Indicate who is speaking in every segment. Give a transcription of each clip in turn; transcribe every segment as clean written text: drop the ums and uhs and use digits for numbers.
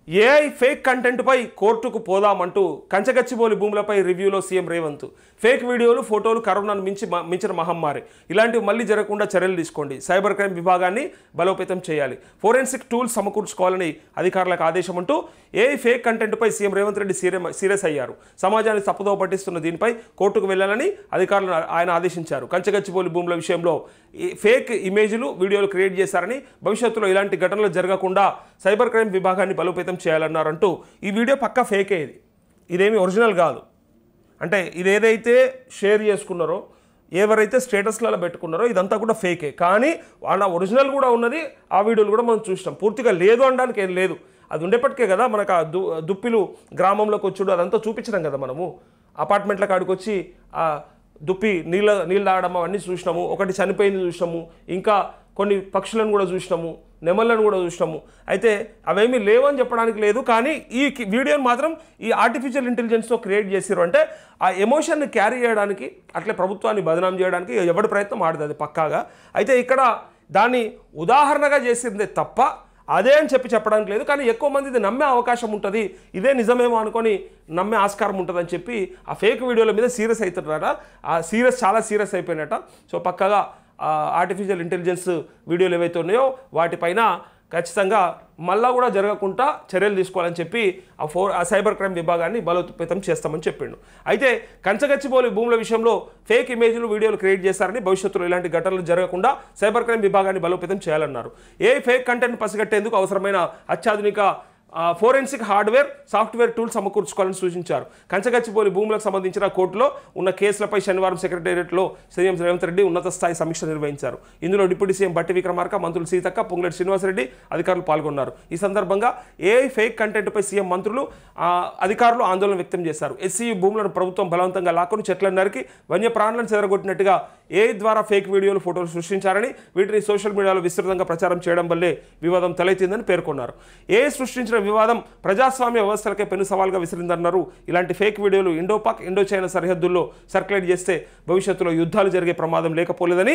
Speaker 1: AI fake కంటెంట్పై కోర్టుకు పోదామంటూ కంచగచ్చిబౌలి భూములపై రివ్యూలో సీఎం రేవంత్. ఫేక్ వీడియోలు, ఫోటోలు కరోనాను మించిన మహమ్మారి. ఇలాంటివి మళ్ళీ జరగకుండా చర్యలు తీసుకోండి. సైబర్ క్రైమ్ విభాగాన్ని బలోపేతం చేయాలి. ఫోరెన్సిక్ టూల్స్ సమకూర్చుకోవాలని అధికారులకు ఆదేశం అంటూ ఏఐ ఫేక్ కంటెంట్పై సీఎం రేవంత్ రెడ్డి సీరియస్ అయ్యారు. సమాజాన్ని తప్పుదోవ పట్టిస్తున్న దీనిపై కోర్టుకు వెళ్లాలని అధికారులను ఆయన ఆదేశించారు. కంచగచ్చిబౌలి భూముల విషయంలో ఫేక్ ఇమేజ్లు, వీడియోలు క్రియేట్ చేశారని, భవిష్యత్తులో ఇలాంటి ఘటనలు జరగకుండా సైబర్ క్రైమ్ విభాగాన్ని బలోపేతం చేయాలన్నారంటూ ఈ వీడియో పక్కా ఫేకే. ఇదేమి ఒరిజినల్ కాదు. అంటే ఇదేదైతే షేర్ చేసుకున్నారో, ఎవరైతే స్టేటస్లలో పెట్టుకున్నారో ఇదంతా కూడా ఫేకే. కానీ వాళ్ళ ఒరిజినల్ కూడా ఉన్నది. ఆ వీడియోలు కూడా మనం చూసినాం. పూర్తిగా లేదు అనడానికి ఏం లేదు. అది ఉండేపటికే కదా మనకు ఆ దుప్పిలు గ్రామంలోకి వచ్చుడు అదంతా చూపించినాం కదా. మనము అపార్ట్మెంట్ల కాడికి వచ్చి ఆ దుప్పి నీళ్ళు తాగడం అవన్నీ చూసినాము. ఒకటి చనిపోయింది చూసినాము. ఇంకా కొన్ని పక్షులను కూడా చూసినాము, నెమళ్ళను కూడా చూసినాము. అయితే అవేమీ లేవని చెప్పడానికి లేదు. కానీ ఈ వీడియోని మాత్రం ఈ ఆర్టిఫిషియల్ ఇంటెలిజెన్స్తో క్రియేట్ చేసారు. అంటే ఆ ఎమోషన్ని క్యారీ చేయడానికి, అట్లే ప్రభుత్వాన్ని బదనాం చేయడానికి ఎవరి ప్రయత్నం ఆడుతుంది అది పక్కాగా. అయితే ఇక్కడ దాన్ని ఉదాహరణగా చేసిందే తప్ప అదే అని చెప్పడానికి లేదు. కానీ ఎక్కువ మంది ఇది నమ్మే అవకాశం ఉంటుంది, ఇదే నిజమేమో అనుకొని నమ్మే ఆస్కారం ఉంటుందని చెప్పి ఆ ఫేక్ వీడియోల మీద సీరియస్ అవుతున్నారట. ఆ చాలా సీరియస్ అయిపోయినట. సో పక్కగా ఆర్టిఫిషియల్ ఇంటెలిజెన్స్ వీడియోలు ఏవైతే ఉన్నాయో వాటిపైన ఖచ్చితంగా మళ్ళా కూడా జరగకుండా చర్యలు తీసుకోవాలని చెప్పి ఆ సైబర్ క్రైమ్ విభాగాన్ని బలోపేతం చేస్తామని చెప్పిండు. అయితే కంచగచ్చిబౌలి భూముల విషయంలో ఫేక్ ఇమేజ్లు, వీడియోలు క్రియేట్ చేశారని, భవిష్యత్తులో ఇలాంటి ఘటనలు జరగకుండా సైబర్ క్రైమ్ విభాగాన్ని బలోపేతం చేయాలన్నారు. ఏ ఫేక్ కంటెంట్ పసిగట్టేందుకు అవసరమైన అత్యాధునిక ఫోరెన్సిక్ హార్డ్వేర్, సాఫ్ట్వేర్ టూల్స్ సమకూర్చుకోవాలని సూచించారు. కంచగచ్చిబౌలి భూములకు సంబంధించిన కోర్టులో ఉన్న కేసులపై శనివారం సెక్రటేరియట్లో సీఎం రేవంత్ రెడ్డి ఉన్నత స్థాయి సమీక్ష నిర్వహించారు. ఇందులో డిప్యూటీ సీఎం బట్టి విక్రమార్క, మంత్రులు సీతక్క, పొంగులేటి శ్రీనివాసరెడ్డి అధికారులు పాల్గొన్నారు. ఈ సందర్భంగా ఏఐ ఫేక్ కంటెంట్పై సీఎం, మంత్రులు, అధికారులు ఆందోళన వ్యక్తం చేశారు. ఎస్సీయూ భూములను ప్రభుత్వం బలవంతంగా లాక్కొని చెట్లను నరికి వన్యప్రాణులను చెదరగొట్టినట్టుగా ఏఐ ద్వారా ఫేక్ వీడియోలు, ఫోటోలు సృష్టించారని, వీటిని సోషల్ మీడియాలో విస్తృతంగా ప్రచారం చేయడం వల్లే వివాదం తలెత్తిందని పేర్కొన్నారు. ఏఐ సృష్టించిన వివాదం ప్రజాస్వామ్య వ్యవస్థలకే పెను సవాల్గా విసిరిందన్నారు. ఇలాంటి ఫేక్ వీడియోలు ఇండోపాక్, ఇండో చైనా సరిహద్దుల్లో సర్క్యులేట్ చేస్తే భవిష్యత్తులో యుద్ధాలు జరిగే ప్రమాదం లేకపోలేదని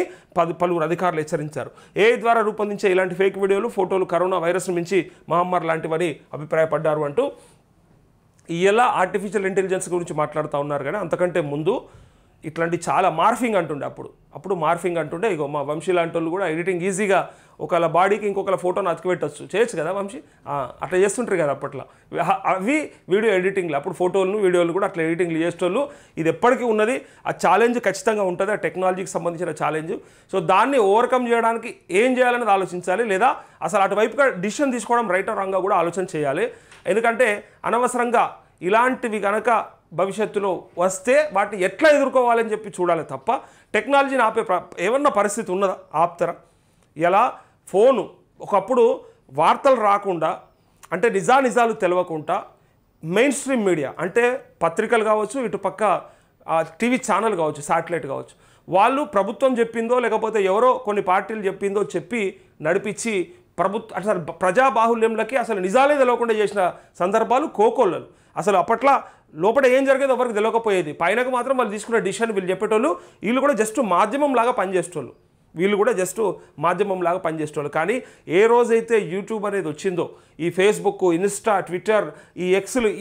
Speaker 1: పలువురు అధికారులు హెచ్చరించారు. ఏఐ ద్వారా రూపొందించే ఇలాంటి ఫేక్ వీడియోలు, ఫోటోలు కరోనా వైరస్ మించి మహమ్మారి లాంటివని అభిప్రాయపడ్డారు అంటూ ఇలా ఆర్టిఫిషియల్ ఇంటెలిజెన్స్ గురించి మాట్లాడుతూ ఉన్నారు. కానీ అంతకంటే ముందు ఇట్లాంటి చాలా మార్ఫింగ్ అంటుండే. అప్పుడు మార్ఫింగ్ అంటుండే. ఇగో మా వంశీ లాంటి వాళ్ళు కూడా ఎడిటింగ్ ఈజీగా ఒకళ్ళ బాడీకి ఇంకొకళ్ళ ఫోటోను అతికిపెట్టచ్చు, చేయొచ్చు కదా వంశీ. అట్లా చేస్తుంటారు కదా అప్పట్లో. అవి వీడియో ఎడిటింగ్లు. అప్పుడు ఫోటోలను, వీడియోలు కూడా అట్లా ఎడిటింగ్లు చేసేటోళ్ళు. ఇది ఎప్పటికీ ఉన్నది. ఆ ఛాలెంజ్ ఖచ్చితంగా ఉంటుంది, ఆ టెక్నాలజీకి సంబంధించిన ఛాలెంజ్. సో దాన్ని ఓవర్కమ్ చేయడానికి ఏం చేయాలనేది ఆలోచించాలి, లేదా అసలు అటువైపుగా డిసిషన్ తీసుకోవడం రైట్ ఆర్ రాంగ్గా కూడా ఆలోచన చేయాలి. ఎందుకంటే అనవసరంగా ఇలాంటివి కనుక భవిష్యత్తులో వస్తే వాటిని ఎట్లా ఎదుర్కోవాలని చెప్పి చూడాలి తప్ప టెక్నాలజీని ఆపే ఏమన్నా పరిస్థితి ఉన్నదా? ఆపుతారా? ఇలా ఫోను ఒకప్పుడు వార్తలు రాకుండా, అంటే నిజాలు తెలియకుండా మెయిన్ స్ట్రీమ్ మీడియా అంటే పత్రికలు కావచ్చు, ఇటు పక్క టీవీ ఛానల్ కావచ్చు, శాటిలైట్ కావచ్చు, వాళ్ళు ప్రభుత్వం చెప్పిందో లేకపోతే ఎవరో కొన్ని పార్టీలు చెప్పిందో చెప్పి నడిపించి అసలు ప్రజాబాహుల్యంలోకి అసలు నిజాలే తెలియకుండా చేసిన సందర్భాలు కోకొల్లలు. అసలు అప్పట్లో లోపల ఏం జరిగేది ఎవరికి తెలియకపోయేది. పైనకు మాత్రం వాళ్ళు తీసుకున్న డిసిషన్ వీళ్ళు చెప్పేటోళ్ళు. వీళ్ళు కూడా జస్ట్ మాధ్యమం లాగా పనిచేసేటోళ్ళు. కానీ ఏ రోజైతే యూట్యూబ్ అనేది వచ్చిందో, ఈ ఫేస్బుక్, ఇన్స్టా, ట్విట్టర్, ఈ ఎక్స్లు,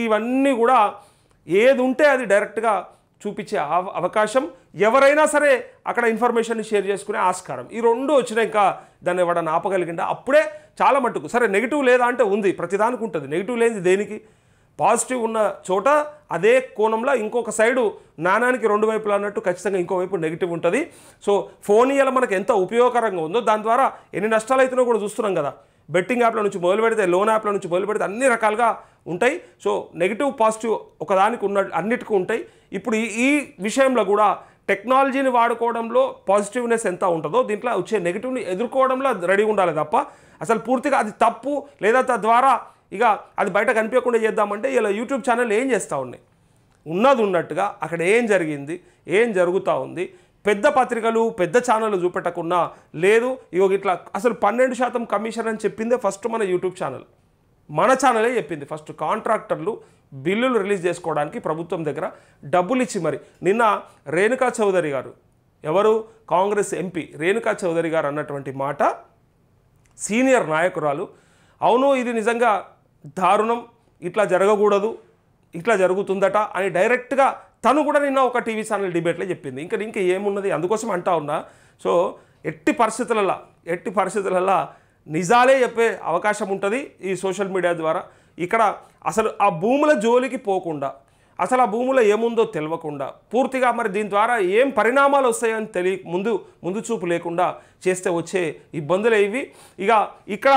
Speaker 1: ఇవన్నీ కూడా ఏది ఉంటే అది డైరెక్ట్గా చూపించే అవకాశం, ఎవరైనా సరే అక్కడ ఇన్ఫర్మేషన్ని షేర్ చేసుకునే ఆస్కారం, ఈ రెండు వచ్చినాక దాన్ని ఎవడన్నా ఆపగలిగిందా? అప్పుడే చాలా మట్టుకు సరే. నెగిటివ్ లేదా అంటే ఉంది, ప్రతిదానికి ఉంటుంది. నెగిటివ్ లేనిది దేనికి? పాజిటివ్ ఉన్న చోట అదే కోణంలో ఇంకొక సైడు నాణానికి రెండు వైపులు అన్నట్టు ఖచ్చితంగా ఇంకో వైపు నెగిటివ్ ఉంటుంది. సో ఫోన్ ఇవాళ మనకు ఎంత ఉపయోగకరంగా ఉందో దాని ద్వారా ఎన్ని నష్టాలు అవుతున్నాయో కూడా చూస్తున్నాం కదా. బెట్టింగ్ యాప్ల నుంచి మొదలు పెడితే, లోన్ యాప్ల నుంచి మొదలు పెడితే అన్ని రకాలుగా ఉంటాయి. సో నెగిటివ్, పాజిటివ్ ఒకదానికి అన్నిటికీ ఉంటాయి. ఇప్పుడు ఈ విషయంలో కూడా టెక్నాలజీని వాడుకోవడంలో పాజిటివ్నెస్ ఎంత ఉంటుందో దీంట్లో వచ్చే నెగిటివ్ని ఎదుర్కోవడంలో రెడీ ఉండాలి తప్ప అసలు పూర్తిగా అది తప్పు లేదా తద్వారా ఇక అది బయట కనిపించకుండా చేద్దామంటే ఇలా యూట్యూబ్ ఛానల్ ఏం చేస్తూ ఉన్నాయి, ఉన్నది ఉన్నట్టుగా అక్కడ ఏం జరిగింది, ఏం జరుగుతూ ఉంది, పెద్ద పత్రికలు, పెద్ద ఛానళ్ళు చూపెట్టకున్నా లేదు. ఇగో ఇట్లా అసలు 12% కమిషన్ అని చెప్పిందే ఫస్ట్ మన యూట్యూబ్ ఛానల్, మన ఛానలే చెప్పింది. ఫస్ట్ కాంట్రాక్టర్లు బిల్లులు రిలీజ్ చేసుకోవడానికి ప్రభుత్వం దగ్గర డబ్బులు ఇచ్చి మరి నిన్న రేణుకా చౌదరి గారు, ఎవరు కాంగ్రెస్ ఎంపీ రేణుకా చౌదరి గారు అన్నటువంటి మాట, సీనియర్ నాయకురాలు, అవును ఇది నిజంగా దారుణం, ఇట్లా జరగకూడదు, ఇట్లా జరుగుతుందట అని డైరెక్ట్గా తను కూడా నిన్న ఒక టీవీ ఛానల్ డిబేట్లో చెప్పింది. ఇంకా ఏమున్నది, అందుకోసం అంటా ఉన్నా. సో ఎట్టి పరిస్థితులలో నిజాలే చెప్పే అవకాశం ఉంటుంది ఈ సోషల్ మీడియా ద్వారా. ఇక్కడ అసలు ఆ భూముల జోలికి పోకుండా, అసలు ఆ భూములో ఏముందో తెలియకుండా, పూర్తిగా మరి దీని ద్వారా ఏం పరిణామాలు వస్తాయని ముందు చూపు లేకుండా చేస్తే వచ్చే ఇబ్బందులే ఇవి. ఇక్కడ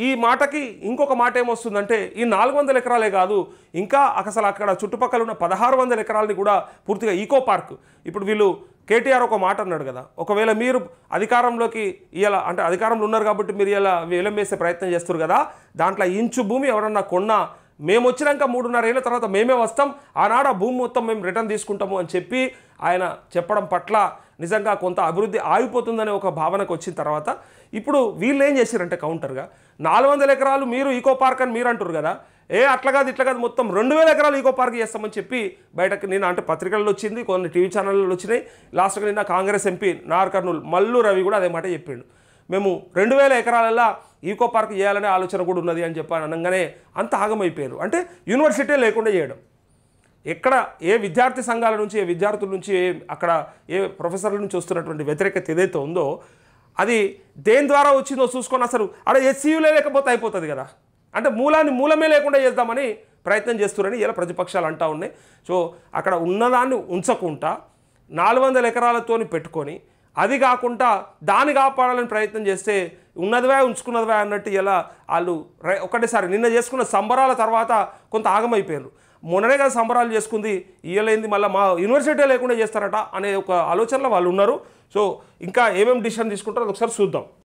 Speaker 1: ఈ మాటకి ఇంకొక మాట ఏమొస్తుందంటే, ఈ 400 ఎకరాలే కాదు, ఇంకా అసలు అక్కడ చుట్టుపక్కల ఉన్న 1600 ఎకరాలని కూడా పూర్తిగా ఈకో పార్క్. ఇప్పుడు వీళ్ళు కేటీఆర్ ఒక మాట అన్నాడు కదా, ఒకవేళ మీరు అధికారంలోకి ఇలా అంటే అధికారంలో ఉన్నారు కాబట్టి మీరు ఇలా వేలం వేసే ప్రయత్నం చేస్తారు కదా, దాంట్లో ఇంచు భూమి ఎవరన్నా కొన్నా మేము వచ్చినాక 3.5 ఏళ్ళ తర్వాత మేమే వస్తాం, ఆనాడు ఆ భూమి మొత్తం మేము రిటర్న్ తీసుకుంటాము అని చెప్పి ఆయన చెప్పడం పట్ల నిజంగా కొంత అభివృద్ధి ఆగిపోతుందనే ఒక భావనకు వచ్చిన తర్వాత ఇప్పుడు వీళ్ళు ఏం చేశారంటే కౌంటర్గా 400 ఎకరాలు మీరు ఈకో పార్క్ అని మీరు అంటారు కదా, అట్లా కాదు ఇట్లా కాదు మొత్తం 2000 ఎకరాలు ఈకో పార్క్ చేస్తామని చెప్పి బయటకు నిన్న అంటే పత్రికల్లో వచ్చింది, కొన్ని టీవీ ఛానళ్ళు వచ్చినాయి. లాస్ట్గా నిన్న కాంగ్రెస్ ఎంపీ నార్ కర్నూలు మల్లు రవి కూడా అదే మాట చెప్పిండు, మేము 2000 ఎకరాలలో ఈకో పార్క్ చేయాలనే ఆలోచన కూడా ఉన్నది అని చెప్పి అనగానే అంత ఆగమైపోయారు. అంటే యూనివర్సిటీ లేకుండా చేయడం, ఎక్కడ ఏ విద్యార్థి సంఘాల నుంచి, ఏ విద్యార్థుల నుంచి, అక్కడ ఏ ప్రొఫెసర్ల నుంచి వస్తున్నటువంటి వ్యతిరేకత ఏదైతే ఉందో అది దేని ద్వారా వచ్చిందో చూసుకొని అసలు అక్కడ ఎస్సీయూలే లేకపోతే అయిపోతుంది కదా, అంటే మూలమే లేకుండా చేద్దామని ప్రయత్నం చేస్తున్నారని ఇలా ప్రతిపక్షాలు అంటూ ఉన్నాయి. సో అక్కడ ఉన్నదాన్ని ఉంచకుండా 400 ఎకరాలతో పెట్టుకొని అది కాకుండా దాన్ని కాపాడాలని ప్రయత్నం చేస్తే ఉన్నదివే ఉంచుకున్నదివే అన్నట్టు ఇలా వాళ్ళు ఒకటేసారి నిన్న చేసుకున్న సంబరాల తర్వాత కొంత ఆగమైపోయారు. మొన్ననే కదా సంబరాలు చేసుకుంది, ఇయ్యలేంది మళ్ళీ మా యూనివర్సిటీ లేకుండా చేస్తారట అనే ఒక ఆలోచనలో వాళ్ళు ఉన్నారు. సో ఇంకా ఏమేమి డిసిషన్ తీసుకుంటారో ఒకసారి చూద్దాం.